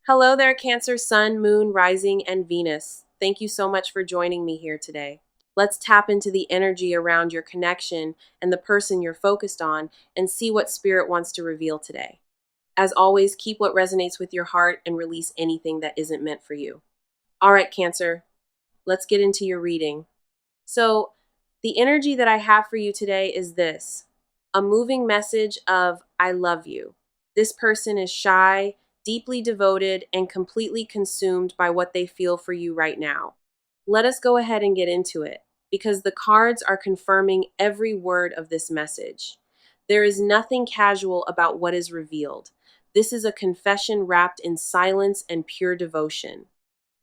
Hello there, Cancer, Sun, Moon, Rising, and Venus. Thank you so much for joining me here today. Let's tap into the energy around your connection and the person you're focused on and see what Spirit wants to reveal today. As always, keep what resonates with your heart and release anything that isn't meant for you. All right, Cancer, let's get into your reading. So, the energy that I have for you today is this: a moving message of I love you. This person is shy, deeply devoted, and completely consumed by what they feel for you right now. Let us go ahead and get into it, because the cards are confirming every word of this message. There is nothing casual about what is revealed. This is a confession wrapped in silence and pure devotion.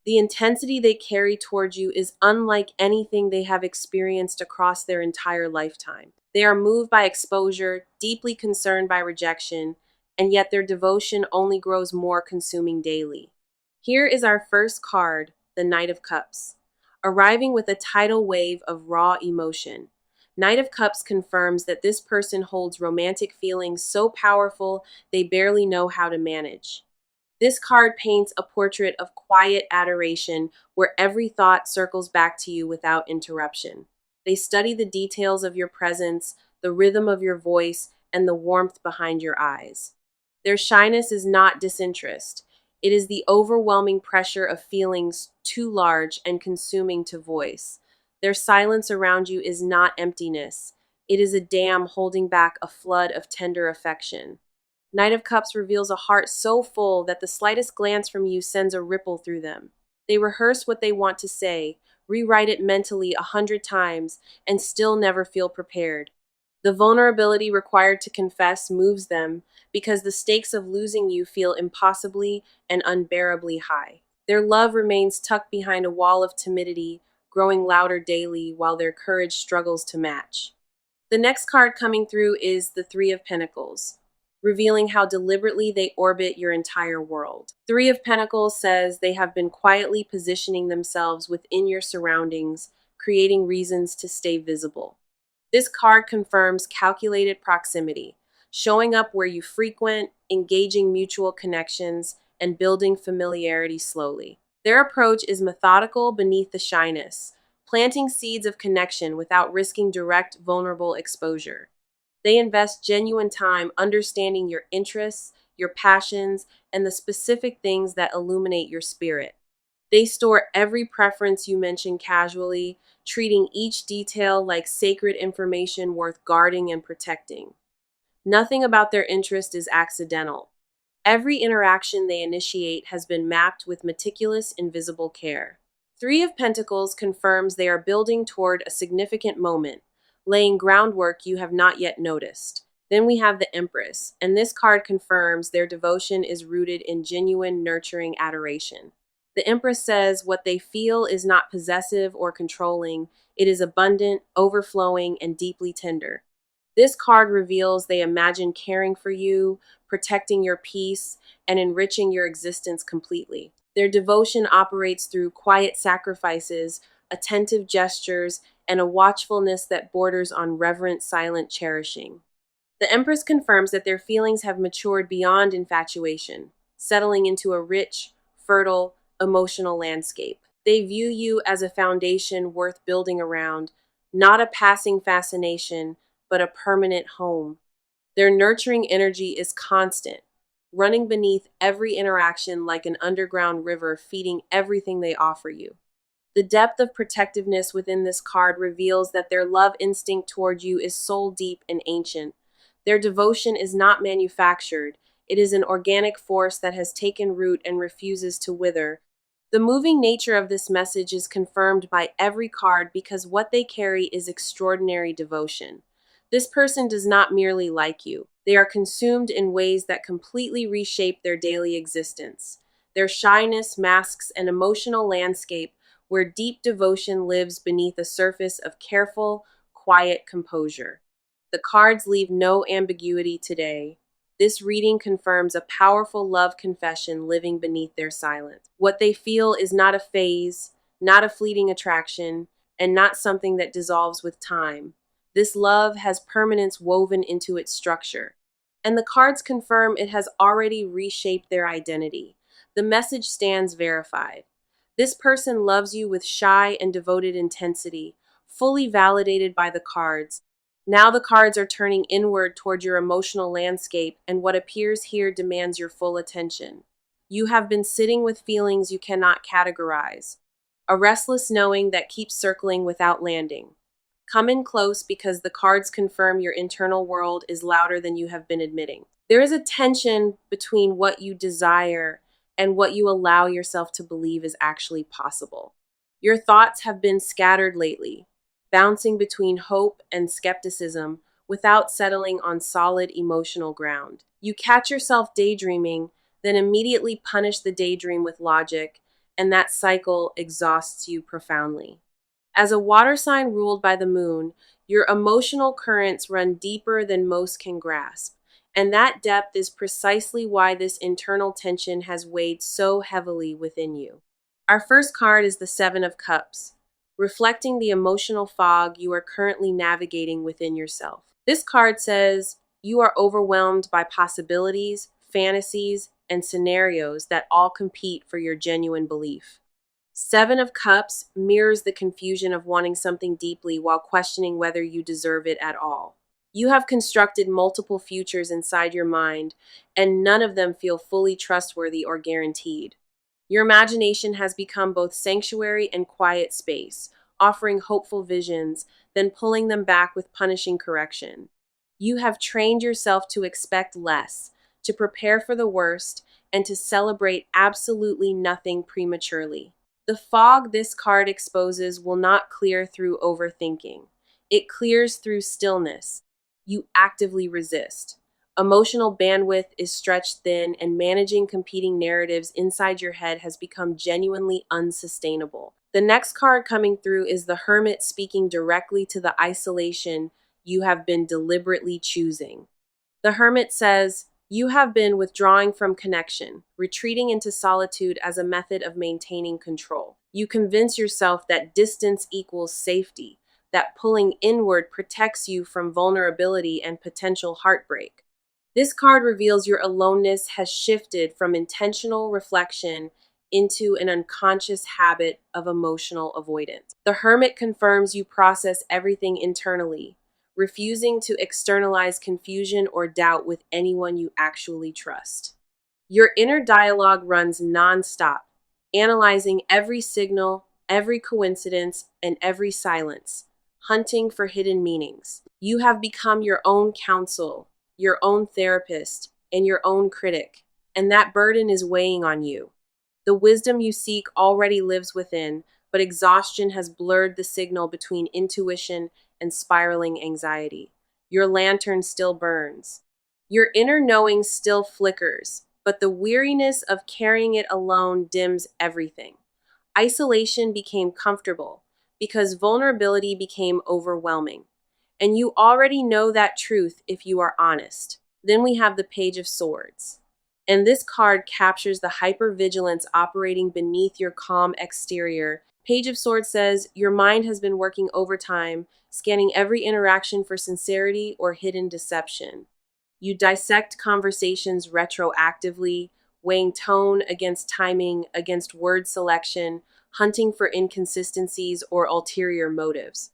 The intensity they carry towards you is unlike anything they have experienced across their entire lifetime. They are moved by exposure, deeply concerned by rejection, and yet their devotion only grows more consuming daily. Here is our first card, the Knight of Cups, arriving with a tidal wave of raw emotion. Knight of Cups confirms that this person holds romantic feelings so powerful they barely know how to manage. This card paints a portrait of quiet adoration where every thought circles back to you without interruption. They study the details of your presence, the rhythm of your voice, and the warmth behind your eyes. Their shyness is not disinterest. It is the overwhelming pressure of feelings too large and consuming to voice. Their silence around you is not emptiness. It is a dam holding back a flood of tender affection. Knight of Cups reveals a heart so full that the slightest glance from you sends a ripple through them. They rehearse what they want to say, rewrite it mentally 100 times, and still never feel prepared. The vulnerability required to confess moves them because the stakes of losing you feel impossibly and unbearably high. Their love remains tucked behind a wall of timidity, growing louder daily while their courage struggles to match. The next card coming through is the Three of Pentacles, revealing how deliberately they orbit your entire world. Three of Pentacles says they have been quietly positioning themselves within your surroundings, creating reasons to stay visible. This card confirms calculated proximity, showing up where you frequent, engaging mutual connections, and building familiarity slowly. Their approach is methodical beneath the shyness, planting seeds of connection without risking direct, vulnerable exposure. They invest genuine time understanding your interests, your passions, and the specific things that illuminate your spirit. They store every preference you mention casually, treating each detail like sacred information worth guarding and protecting. Nothing about their interest is accidental. Every interaction they initiate has been mapped with meticulous, invisible care. Three of Pentacles confirms they are building toward a significant moment, laying groundwork you have not yet noticed. Then we have the Empress, and this card confirms their devotion is rooted in genuine, nurturing adoration. The Empress says what they feel is not possessive or controlling, it is abundant, overflowing, and deeply tender. This card reveals they imagine caring for you, protecting your peace, and enriching your existence completely. Their devotion operates through quiet sacrifices, attentive gestures, and a watchfulness that borders on reverent, silent cherishing. The Empress confirms that their feelings have matured beyond infatuation, settling into a rich, fertile, emotional landscape. They view you as a foundation worth building around, not a passing fascination, but a permanent home. Their nurturing energy is constant, running beneath every interaction like an underground river feeding everything they offer you. The depth of protectiveness within this card reveals that their love instinct toward you is soul deep and ancient. Their devotion is not manufactured, it is an organic force that has taken root and refuses to wither. The moving nature of this message is confirmed by every card because what they carry is extraordinary devotion. This person does not merely like you. They are consumed in ways that completely reshape their daily existence. Their shyness masks an emotional landscape where deep devotion lives beneath a surface of careful, quiet composure. The cards leave no ambiguity today. This reading confirms a powerful love confession living beneath their silence. What they feel is not a phase, not a fleeting attraction, and not something that dissolves with time. This love has permanence woven into its structure. And the cards confirm it has already reshaped their identity. The message stands verified. This person loves you with shy and devoted intensity, fully validated by the cards. Now the cards are turning inward toward your emotional landscape, and what appears here demands your full attention. You have been sitting with feelings you cannot categorize, a restless knowing that keeps circling without landing. Come in close because the cards confirm your internal world is louder than you have been admitting. There is a tension between what you desire and what you allow yourself to believe is actually possible. Your thoughts have been scattered lately, bouncing between hope and skepticism without settling on solid emotional ground. You catch yourself daydreaming, then immediately punish the daydream with logic, and that cycle exhausts you profoundly. As a water sign ruled by the moon, your emotional currents run deeper than most can grasp. And that depth is precisely why this internal tension has weighed so heavily within you. Our first card is the Seven of Cups, reflecting the emotional fog you are currently navigating within yourself. This card says you are overwhelmed by possibilities, fantasies, and scenarios that all compete for your genuine belief. Seven of Cups mirrors the confusion of wanting something deeply while questioning whether you deserve it at all. You have constructed multiple futures inside your mind, and none of them feel fully trustworthy or guaranteed. Your imagination has become both sanctuary and quiet space, offering hopeful visions, then pulling them back with punishing correction. You have trained yourself to expect less, to prepare for the worst, and to celebrate absolutely nothing prematurely. The fog this card exposes will not clear through overthinking. It clears through stillness. You actively resist. Emotional bandwidth is stretched thin, and managing competing narratives inside your head has become genuinely unsustainable. The next card coming through is the Hermit, speaking directly to the isolation you have been deliberately choosing. The Hermit says, you have been withdrawing from connection, retreating into solitude as a method of maintaining control. You convince yourself that distance equals safety, that pulling inward protects you from vulnerability and potential heartbreak. This card reveals your aloneness has shifted from intentional reflection into an unconscious habit of emotional avoidance. The Hermit confirms you process everything internally, refusing to externalize confusion or doubt with anyone you actually trust. Your inner dialogue runs nonstop, analyzing every signal, every coincidence, and every silence, hunting for hidden meanings. You have become your own counsel, your own therapist, and your own critic, and that burden is weighing on you. The wisdom you seek already lives within, but exhaustion has blurred the signal between intuition and spiraling anxiety. Your lantern still burns. Your inner knowing still flickers, but the weariness of carrying it alone dims everything. Isolation became comfortable because vulnerability became overwhelming. And you already know that truth if you are honest. Then we have the Page of Swords. And this card captures the hypervigilance operating beneath your calm exterior. Page of Swords says your mind has been working overtime, scanning every interaction for sincerity or hidden deception. You dissect conversations retroactively, weighing tone against timing, against word selection, hunting for inconsistencies or ulterior motives.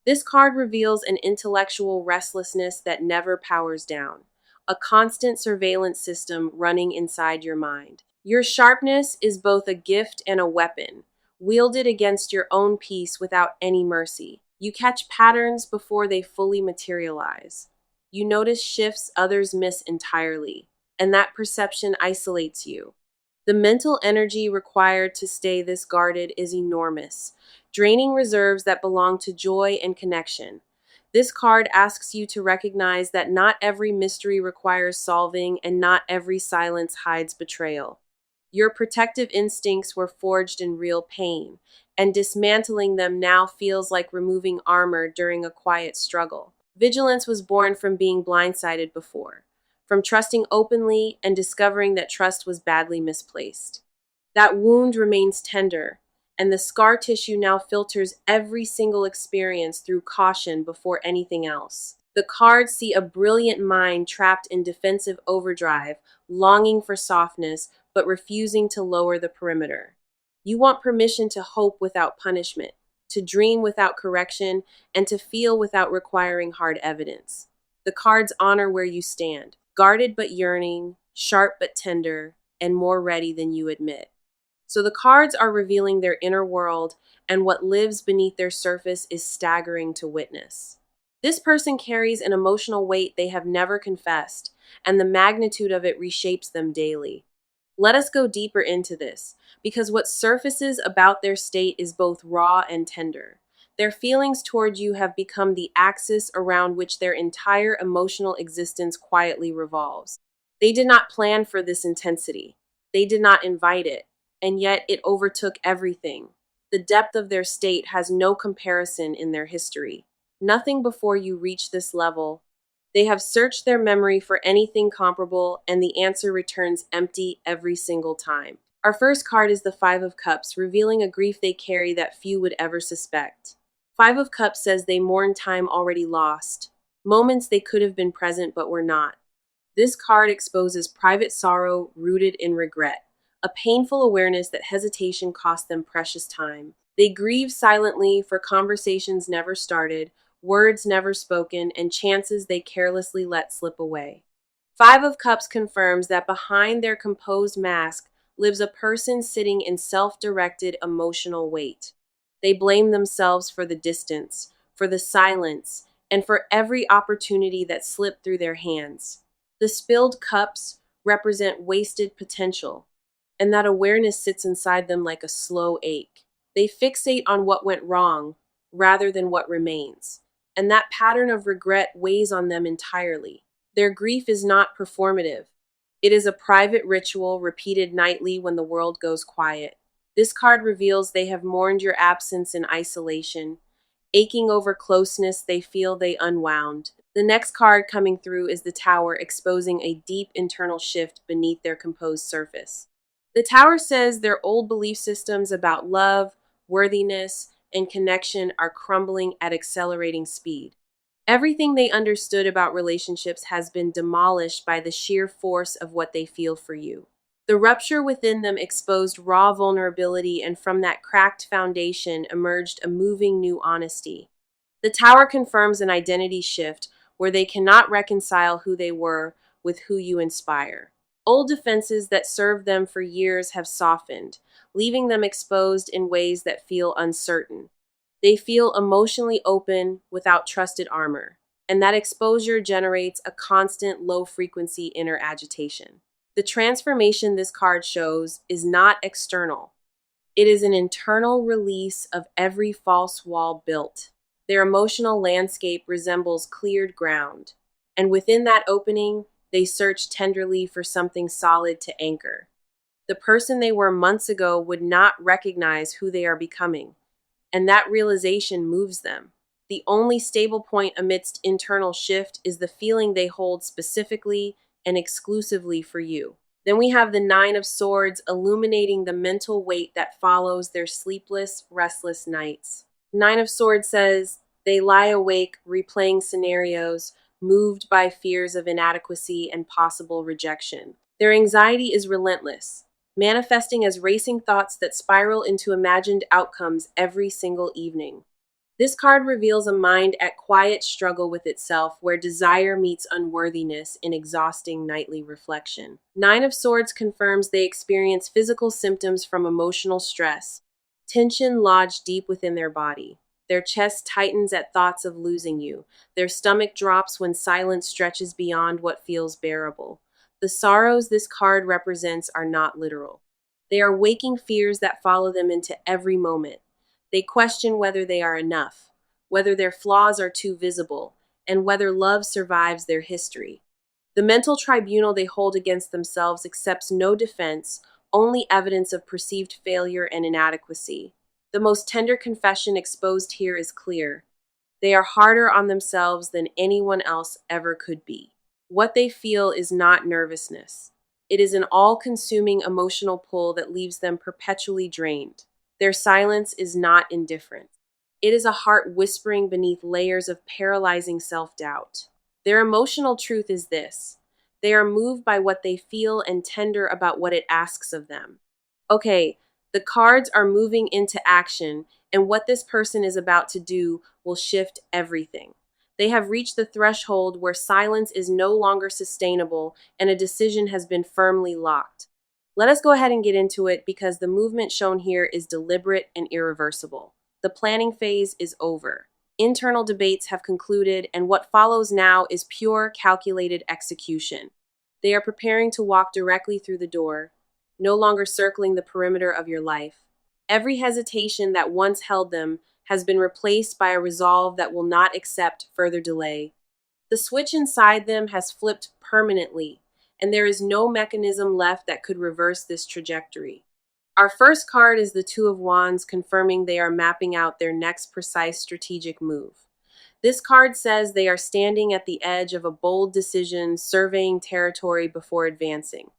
This card reveals an intellectual restlessness that never powers down, a constant surveillance system running inside your mind. Your sharpness is both a gift and a weapon, wielded against your own peace without any mercy. You catch patterns before they fully materialize. You notice shifts others miss entirely, and that perception isolates you. The mental energy required to stay this guarded is enormous, draining reserves that belong to joy and connection. This card asks you to recognize that not every mystery requires solving, and not every silence hides betrayal. Your protective instincts were forged in real pain, and dismantling them now feels like removing armor during a quiet struggle. Vigilance was born from being blindsided before, from trusting openly and discovering that trust was badly misplaced. That wound remains tender, and the scar tissue now filters every single experience through caution before anything else. The cards see a brilliant mind trapped in defensive overdrive, longing for softness, but refusing to lower the perimeter. You want permission to hope without punishment, to dream without correction, and to feel without requiring hard evidence. The cards honor where you stand, guarded but yearning, sharp but tender, and more ready than you admit. So the cards are revealing their inner world, and what lives beneath their surface is staggering to witness. This person carries an emotional weight they have never confessed, and the magnitude of it reshapes them daily. Let us go deeper into this, because what surfaces about their state is both raw and tender. Their feelings toward you have become the axis around which their entire emotional existence quietly revolves. They did not plan for this intensity. They did not invite it, and yet it overtook everything. The depth of their state has no comparison in their history. Nothing before you reach this level. They have searched their memory for anything comparable, and the answer returns empty every single time. Our first card is the Five of Cups, revealing a grief they carry that few would ever suspect. Five of Cups says they mourn time already lost, moments they could have been present but were not. This card exposes private sorrow rooted in regret, a painful awareness that hesitation cost them precious time. They grieve silently for conversations never started, words never spoken, and chances they carelessly let slip away. Five of Cups confirms that behind their composed mask lives a person sitting in self-directed emotional weight. They blame themselves for the distance, for the silence, and for every opportunity that slipped through their hands. The spilled cups represent wasted potential, and that awareness sits inside them like a slow ache. They fixate on what went wrong rather than what remains, and that pattern of regret weighs on them entirely. Their grief is not performative. It is a private ritual repeated nightly when the world goes quiet. This card reveals they have mourned your absence in isolation. Aching over closeness, they feel they unwound. The next card coming through is the Tower, exposing a deep internal shift beneath their composed surface. The Tower says their old belief systems about love, worthiness, and connection are crumbling at accelerating speed. Everything they understood about relationships has been demolished by the sheer force of what they feel for you. The rupture within them exposed raw vulnerability, and from that cracked foundation emerged a moving new honesty. The Tower confirms an identity shift where they cannot reconcile who they were with who you inspire. Old defenses that served them for years have softened, leaving them exposed in ways that feel uncertain. They feel emotionally open without trusted armor, and that exposure generates a constant low-frequency inner agitation. The transformation this card shows is not external. It is an internal release of every false wall built. Their emotional landscape resembles cleared ground, and within that opening, they search tenderly for something solid to anchor. The person they were months ago would not recognize who they are becoming, and that realization moves them. The only stable point amidst internal shift is the feeling they hold specifically and exclusively for you. Then we have the Nine of Swords, illuminating the mental weight that follows their sleepless, restless nights. Nine of Swords says they lie awake, replaying scenarios, moved by fears of inadequacy and possible rejection. Their anxiety is relentless, manifesting as racing thoughts that spiral into imagined outcomes every single evening. This card reveals a mind at quiet struggle with itself, where desire meets unworthiness in exhausting nightly reflection. Nine of Swords confirms they experience physical symptoms from emotional stress, tension lodged deep within their body. Their chest tightens at thoughts of losing you. Their stomach drops when silence stretches beyond what feels bearable. The sorrows this card represents are not literal. They are waking fears that follow them into every moment. They question whether they are enough, whether their flaws are too visible, and whether love survives their history. The mental tribunal they hold against themselves accepts no defense, only evidence of perceived failure and inadequacy. The most tender confession exposed here is clear. They are harder on themselves than anyone else ever could be. What they feel is not nervousness. It is an all-consuming emotional pull that leaves them perpetually drained. Their silence is not indifference. It is a heart whispering beneath layers of paralyzing self-doubt. Their emotional truth is this: They are moved by what they feel and tender about what it asks of them. Okay, the cards are moving into action, and what this person is about to do will shift everything. They have reached the threshold where silence is no longer sustainable and a decision has been firmly locked. Let us go ahead and get into it because the movement shown here is deliberate and irreversible. The planning phase is over. Internal debates have concluded, and what follows now is pure, calculated execution. They are preparing to walk directly through the door, no longer circling the perimeter of your life. Every hesitation that once held them has been replaced by a resolve that will not accept further delay. The switch inside them has flipped permanently, and there is no mechanism left that could reverse this trajectory. Our first card is the Two of Wands, confirming they are mapping out their next precise strategic move. This card says they are standing at the edge of a bold decision, surveying territory before advancing.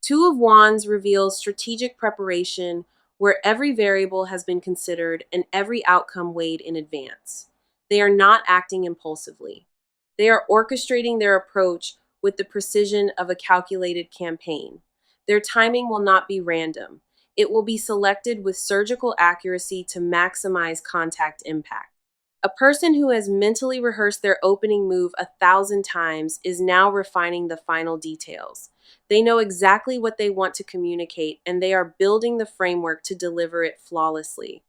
Two of Wands reveals strategic preparation where every variable has been considered and every outcome weighed in advance. They are not acting impulsively. They are orchestrating their approach with the precision of a calculated campaign. Their timing will not be random. It will be selected with surgical accuracy to maximize contact impact. A person who has mentally rehearsed their opening move 1,000 times is now refining the final details. They know exactly what they want to communicate, and they are building the framework to deliver it flawlessly.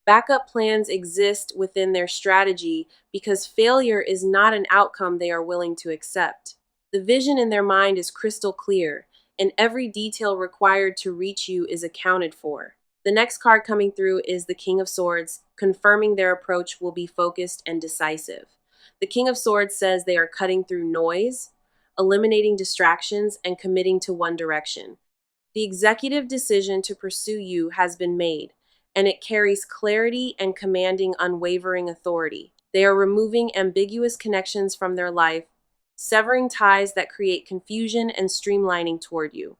Backup plans exist within their strategy because failure is not an outcome they are willing to accept. The vision in their mind is crystal clear, and every detail required to reach you is accounted for. The next card coming through is the King of Swords, confirming their approach will be focused and decisive. The King of Swords says they are cutting through noise, eliminating distractions, and committing to one direction. The executive decision to pursue you has been made, and it carries clarity and commanding unwavering authority. They are removing ambiguous connections from their life, severing ties that create confusion and streamlining toward you.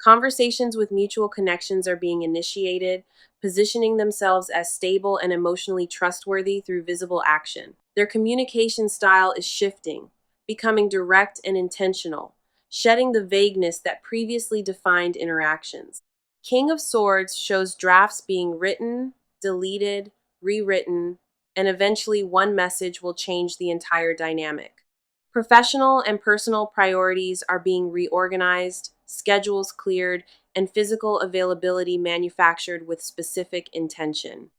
Conversations with mutual connections are being initiated, positioning themselves as stable and emotionally trustworthy through visible action. Their communication style is shifting, becoming direct and intentional, shedding the vagueness that previously defined interactions. King of Swords shows drafts being written, deleted, rewritten, and eventually one message will change the entire dynamic. Professional and personal priorities are being reorganized, schedules cleared, and physical availability manufactured with specific intention.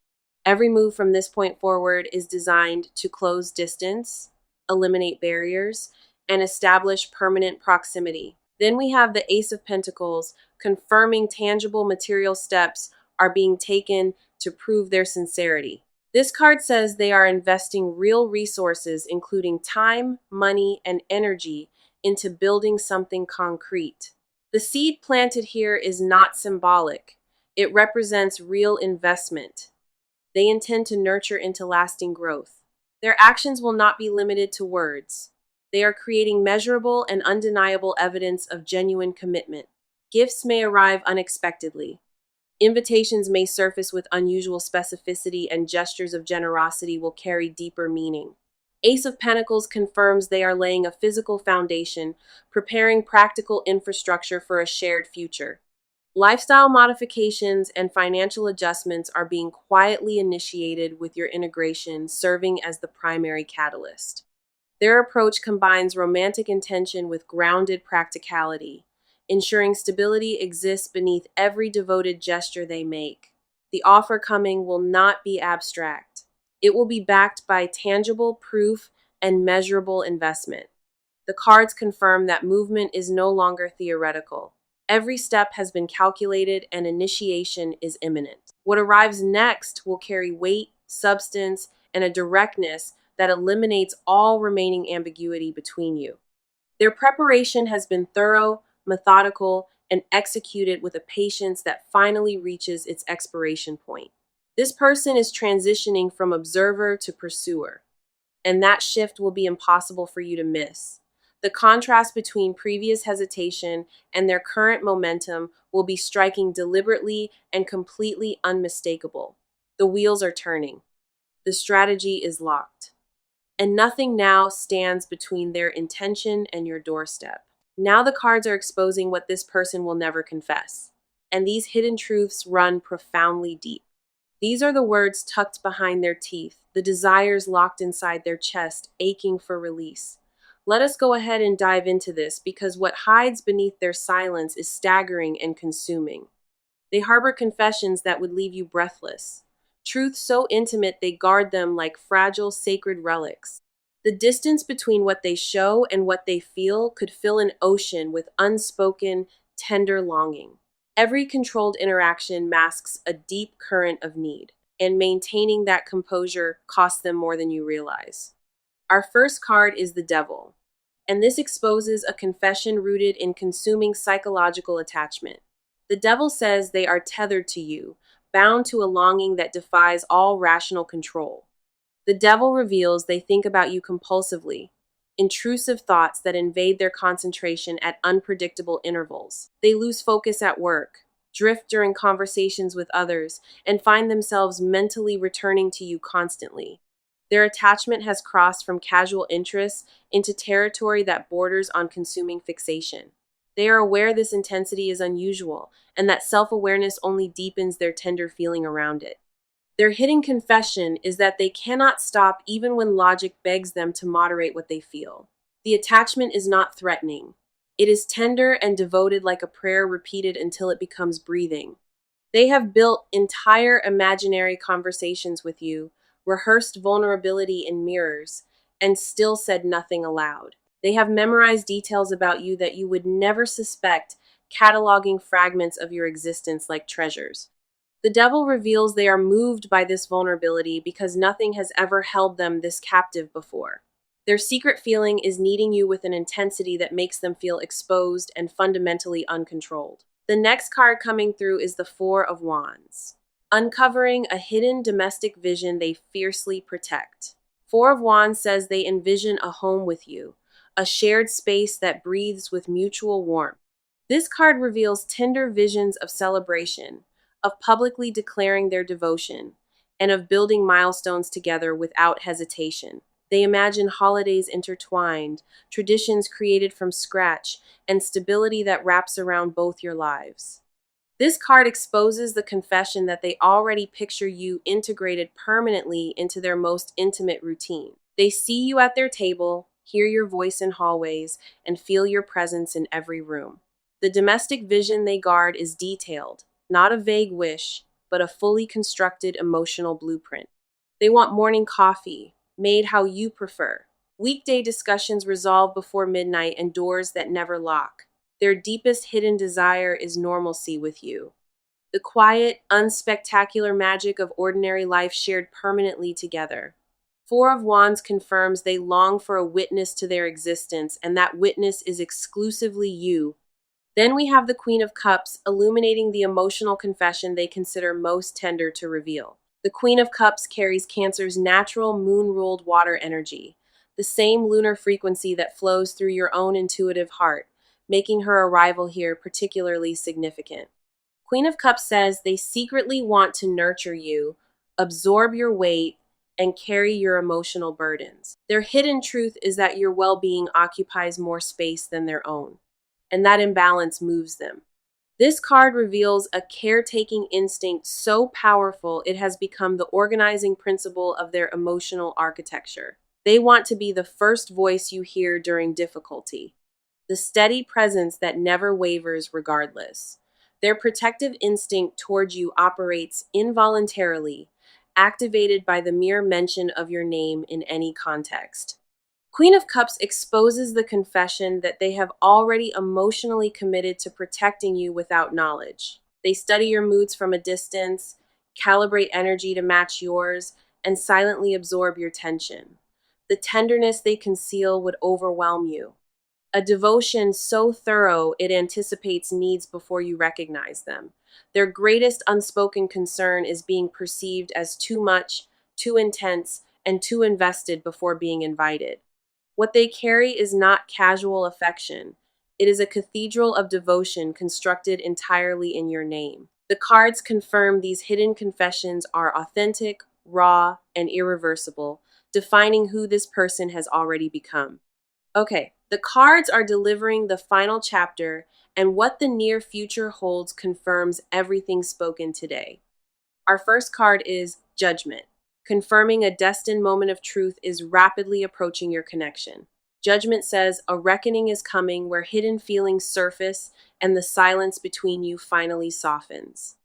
Every move from this point forward is designed to close distance, eliminate barriers, and establish permanent proximity. Then we have the Ace of Pentacles, confirming tangible material steps are being taken to prove their sincerity. This card says they are investing real resources, including time, money, and energy, into building something concrete. The seed planted here is not symbolic. It represents real investment. They intend to nurture into lasting growth. Their actions will not be limited to words. They are creating measurable and undeniable evidence of genuine commitment. Gifts may arrive unexpectedly. Invitations may surface with unusual specificity, and gestures of generosity will carry deeper meaning. Ace of Pentacles confirms they are laying a physical foundation, preparing practical infrastructure for a shared future. Lifestyle modifications and financial adjustments are being quietly initiated, with your integration serving as the primary catalyst. Their approach combines romantic intention with grounded practicality, ensuring stability exists beneath every devoted gesture they make. The offer coming will not be abstract. It will be backed by tangible proof and measurable investment. The cards confirm that movement is no longer theoretical. Every step has been calculated and initiation is imminent. What arrives next will carry weight, substance, and a directness that eliminates all remaining ambiguity between you. Their preparation has been thorough, methodical, and executed with a patience that finally reaches its expiration point. This person is transitioning from observer to pursuer, and that shift will be impossible for you to miss. The contrast between previous hesitation and their current momentum will be striking deliberately and completely unmistakable. The wheels are turning. The strategy is locked. And nothing now stands between their intention and your doorstep. Now the cards are exposing what this person will never confess. And these hidden truths run profoundly deep. These are the words tucked behind their teeth, the desires locked inside their chest, aching for release. Let us go ahead and dive into this because what hides beneath their silence is staggering and consuming. They harbor confessions that would leave you breathless. Truths so intimate they guard them like fragile, sacred relics. The distance between what they show and what they feel could fill an ocean with unspoken, tender longing. Every controlled interaction masks a deep current of need, and maintaining that composure costs them more than you realize. Our first card is the Devil, and this exposes a confession rooted in consuming psychological attachment. The Devil says they are tethered to you, bound to a longing that defies all rational control. The Devil reveals they think about you compulsively, intrusive thoughts that invade their concentration at unpredictable intervals. They lose focus at work, drift during conversations with others, and find themselves mentally returning to you constantly. Their attachment has crossed from casual interest into territory that borders on consuming fixation. They are aware this intensity is unusual, and that self-awareness only deepens their tender feeling around it. Their hidden confession is that they cannot stop even when logic begs them to moderate what they feel. The attachment is not threatening. It is tender and devoted like a prayer repeated until it becomes breathing. They have built entire imaginary conversations with you, rehearsed vulnerability in mirrors, and still said nothing aloud. They have memorized details about you that you would never suspect, cataloging fragments of your existence like treasures. The Devil reveals they are moved by this vulnerability because nothing has ever held them this captive before. Their secret feeling is needing you with an intensity that makes them feel exposed and fundamentally uncontrolled. The next card coming through is the Four of Wands, uncovering a hidden domestic vision they fiercely protect. Four of Wands says they envision a home with you, a shared space that breathes with mutual warmth. This card reveals tender visions of celebration, of publicly declaring their devotion, and of building milestones together without hesitation. They imagine holidays intertwined, traditions created from scratch, and stability that wraps around both your lives. This card exposes the confession that they already picture you integrated permanently into their most intimate routine. They see you at their table, hear your voice in hallways, and feel your presence in every room. The domestic vision they guard is detailed, not a vague wish, but a fully constructed emotional blueprint. They want morning coffee, made how you prefer. Weekday discussions resolved before midnight and doors that never lock. Their deepest hidden desire is normalcy with you. The quiet, unspectacular magic of ordinary life shared permanently together. Four of Wands confirms they long for a witness to their existence, and that witness is exclusively you. Then we have the Queen of Cups, illuminating the emotional confession they consider most tender to reveal. The Queen of Cups carries Cancer's natural moon-ruled water energy, the same lunar frequency that flows through your own intuitive heart, making her arrival here particularly significant. Queen of Cups says they secretly want to nurture you, absorb your weight, and carry your emotional burdens. Their hidden truth is that your well-being occupies more space than their own, and that imbalance moves them. This card reveals a caretaking instinct so powerful it has become the organizing principle of their emotional architecture. They want to be the first voice you hear during difficulty, the steady presence that never wavers regardless. Their protective instinct towards you operates involuntarily, activated by the mere mention of your name in any context. Queen of Cups exposes the confession that they have already emotionally committed to protecting you without knowledge. They study your moods from a distance, calibrate energy to match yours, and silently absorb your tension. The tenderness they conceal would overwhelm you. A devotion so thorough it anticipates needs before you recognize them. Their greatest unspoken concern is being perceived as too much, too intense, and too invested before being invited. What they carry is not casual affection. It is a cathedral of devotion constructed entirely in your name. The cards confirm these hidden confessions are authentic, raw, and irreversible, defining who this person has already become. Okay, The cards are delivering the final chapter, and what the near future holds confirms everything spoken today. Our first card is Judgment, confirming a destined moment of truth is rapidly approaching your connection. Judgment says a reckoning is coming where hidden feelings surface and the silence between you finally softens.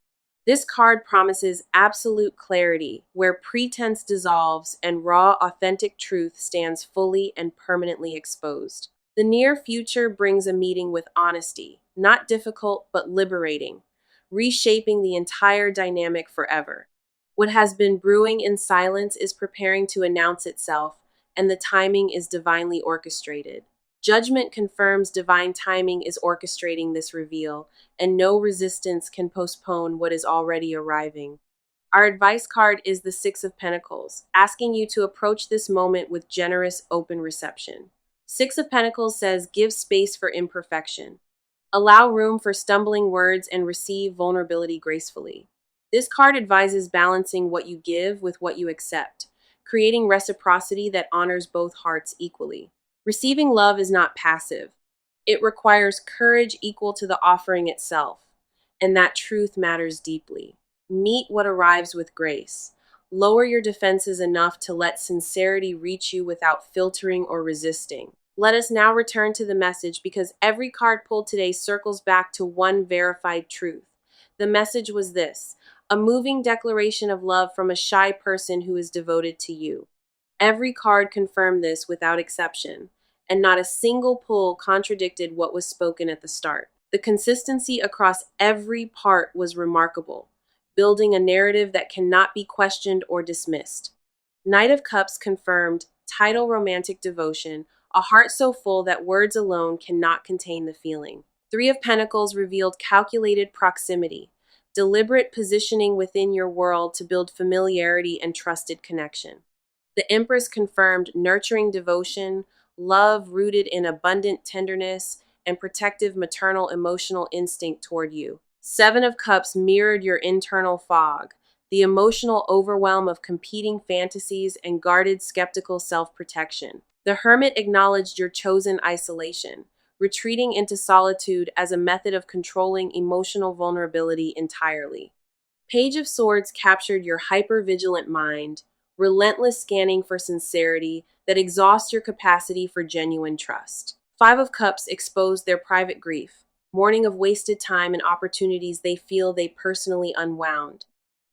This card promises absolute clarity where pretense dissolves and raw, authentic truth stands fully and permanently exposed. The near future brings a meeting with honesty, not difficult but liberating, reshaping the entire dynamic forever. What has been brewing in silence is preparing to announce itself, and the timing is divinely orchestrated. Judgment confirms divine timing is orchestrating this reveal, and no resistance can postpone what is already arriving. Our advice card is the Six of Pentacles, asking you to approach this moment with generous, open reception. Six of Pentacles says, give space for imperfection. Allow room for stumbling words and receive vulnerability gracefully. This card advises balancing what you give with what you accept, creating reciprocity that honors both hearts equally. Receiving love is not passive. It requires courage equal to the offering itself, and that truth matters deeply. Meet what arrives with grace. Lower your defenses enough to let sincerity reach you without filtering or resisting. Let us now return to the message because every card pulled today circles back to one verified truth. The message was this: a moving declaration of love from a shy person who is devoted to you. Every card confirmed this without exception, and not a single pull contradicted what was spoken at the start. The consistency across every part was remarkable, building a narrative that cannot be questioned or dismissed. Knight of Cups confirmed tidal romantic devotion, a heart so full that words alone cannot contain the feeling. Three of Pentacles revealed calculated proximity, deliberate positioning within your world to build familiarity and trusted connection. The Empress confirmed nurturing devotion, love rooted in abundant tenderness, and protective maternal emotional instinct toward you. Seven of Cups mirrored your internal fog, the emotional overwhelm of competing fantasies and guarded skeptical self-protection. The Hermit acknowledged your chosen isolation, retreating into solitude as a method of controlling emotional vulnerability entirely. Page of Swords captured your hyper-vigilant mind, relentless scanning for sincerity that exhausts your capacity for genuine trust. Five of Cups exposed their private grief, mourning of wasted time and opportunities they feel they personally unwound.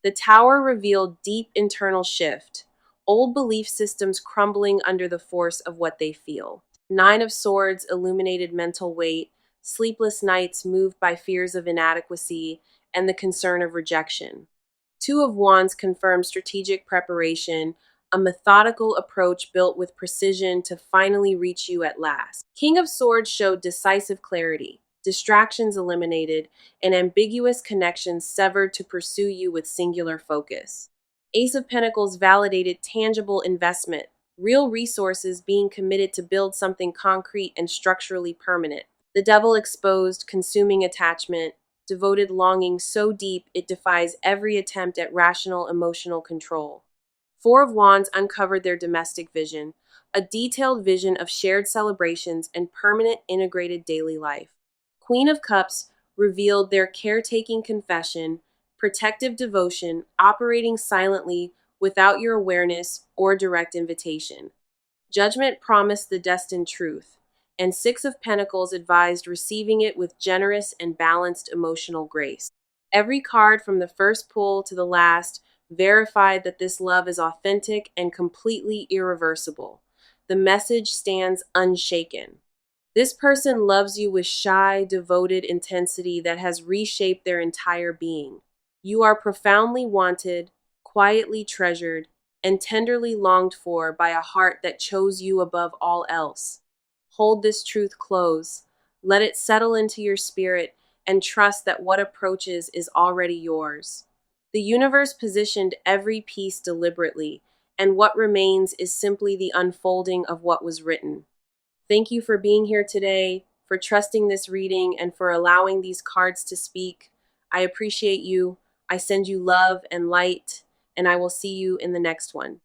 The Tower revealed deep internal shift, old belief systems crumbling under the force of what they feel. Nine of Swords illuminated mental weight, sleepless nights moved by fears of inadequacy and the concern of rejection. Two of Wands confirmed strategic preparation, a methodical approach built with precision to finally reach you at last. King of Swords showed decisive clarity, distractions eliminated, and ambiguous connections severed to pursue you with singular focus. Ace of Pentacles validated tangible investment, real resources being committed to build something concrete and structurally permanent. The Devil exposed consuming attachment, devoted longing so deep it defies every attempt at rational emotional control. Four of Wands uncovered their domestic vision, a detailed vision of shared celebrations and permanent integrated daily life. Queen of Cups revealed their caretaking confession, protective devotion, operating silently without your awareness or direct invitation. Judgment promised the destined truth, and Six of Pentacles advised receiving it with generous and balanced emotional grace. Every card from the first pull to the last verified that this love is authentic and completely irreversible. The message stands unshaken. This person loves you with shy, devoted intensity that has reshaped their entire being. You are profoundly wanted, quietly treasured, and tenderly longed for by a heart that chose you above all else. Hold this truth close, let it settle into your spirit, and trust that what approaches is already yours. The universe positioned every piece deliberately, and what remains is simply the unfolding of what was written. Thank you for being here today, for trusting this reading, and for allowing these cards to speak. I appreciate you. I send you love and light, and I will see you in the next one.